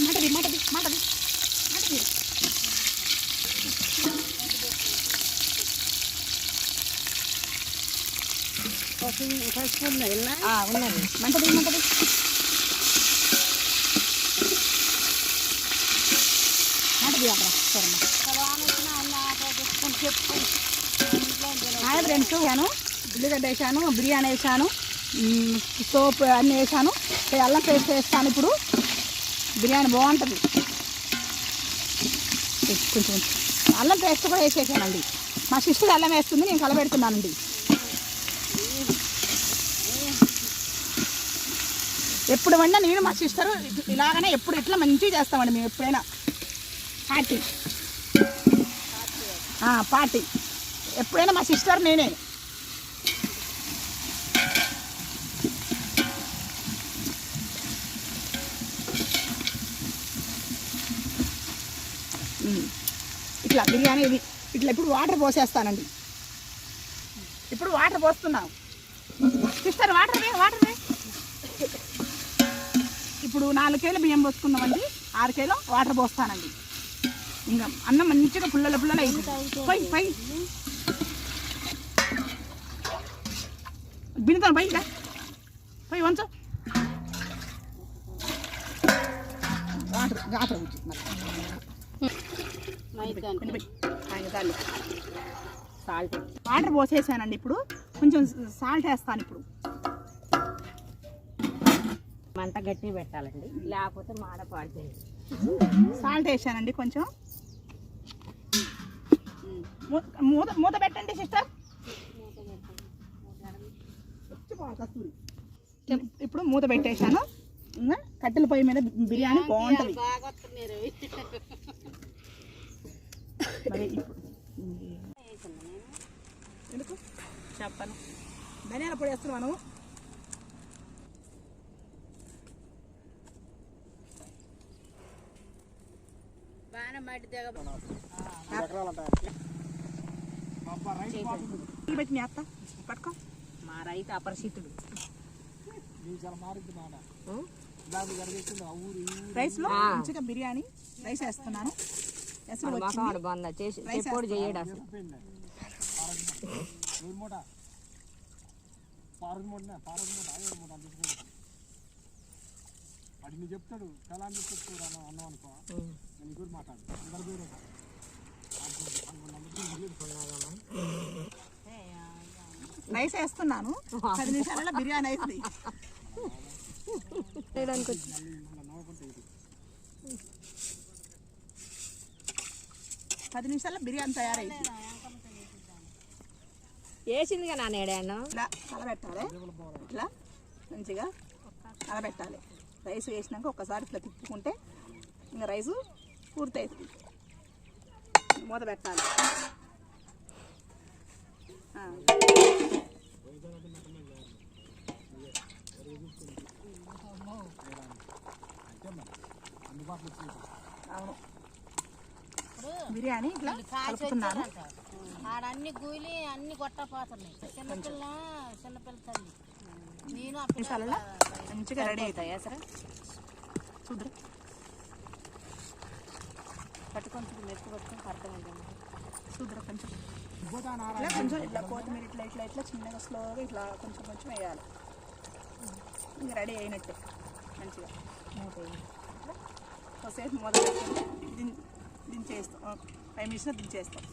మాటది మాటది మాటది మాటది ఉన్నది మంటది మంటది మాటది అక్కడ hi friends, నేను ఉల్లిగడ్డ వేసాను, బిర్యానీ వేసాను, సోప్ అన్నీ వేసాను, అల్లం పేస్ట్ వేస్తాను. ఇప్పుడు బిర్యానీ బాగుంటుంది. కొంచెం అల్లం పేస్ట్ కూడా వేసేసానండి. మా సిస్టర్ అల్లం వేస్తుంది, నేను కలబెడుతున్నానండి. ఎప్పుడు వండినా నేను మా సిస్టర్ ఇలాగనే ఎప్పుడు ఇట్లా మంచిగా చేస్తామండి మేము. ఎప్పుడైనా పార్టీ ఎప్పుడైనా మా సిస్టర్ నేనే. ఇట్లా బిర్యానీ ఇది ఇట్లా ఇప్పుడు వాటర్ పోసేస్తానండి. ఇప్పుడు వాటర్ పోస్తున్నాం. సిస్టర్ వాటర్ వాటర్ ఇప్పుడు 4 కేజీల బియ్యం పోసుకున్నామండి. 6 కేజీలు వాటర్ పోస్తానండి. ఇంకా అన్నం మంచిగా పుల్లల పుల్లలు అయింది. పై బిన్నుతాను పై పై వంచు వాటర్ జాతర సాల్ట్ వాటర్ పోసేసానండి. ఇప్పుడు కొంచెం సాల్ట్ వేస్తాను. ఇప్పుడు మంట గట్టి పెట్టాలండి, లేకపోతే మాడ పాడుతుంది. సాల్ట్ వేసానండి. కొంచెం మూత పెట్టండి సిస్టర్. ఇప్పుడు మూత పెట్టేశాను. ఇంకా కట్టెల పొయ్యి మీద బిర్యానీ బాగుంటుంది. ఎందుకు చెప్పను, ధనియాల పొడి వేస్తున్నాను. పట్టుకో, మా రైతు అపరిచితుడు. రైస్ లో మంచిగా బిర్యానీ రైస్ వేస్తున్నాను. బాగుందా చేసి ఎప్పుడు చేయడు అసలు. చెప్తాడు చాలా చెప్తాడు అన్నం అనుకో మాట్లాడు అందరు రైస్ వేస్తున్నాను. 10 నిమిషాలలో బిర్యానీ అవుతుంది. 10 నిమిషాల్లో బిర్యానీ తయారైంది. వేసిందిగా నా నేడాను. ఇలా కలబెట్టాలి. ఇట్లా మంచిగా కలబెట్టాలి. రైస్ వేసినాక ఒక్కసారి ఇట్లా తిప్పుకుంటే ఇంకా రైసు పూర్తవుతుంది. మూత పెట్టాలి. అవును, బిర్యానీ ఇట్లా కలుపుతున్నాను. ఆడన్ని గూలి అన్ని కొట్టపోతున్నాయి. చిన్నపిల్ల తల్లి నేను నిమిషాలలో మంచిగా రెడీ అవుతాయా సరే. చూద్దరు పట్టుకొని మెత్తి పట్టుకొని పడతాం. చూద్దరు కొంచెం ఇట్లా కొంచెం ఇట్లా కొత్తిమీర ఇట్లా ఇట్లా ఇట్లా చిన్నగా స్లోగా ఇట్లా కొంచెం కొంచెం వేయాలి. ఇంకా రెడీ అయినట్టే. మంచిగా కొద్దిసేపు మొదలు దించేస్తాం. 5 నిమిషాలు దించేస్తాం.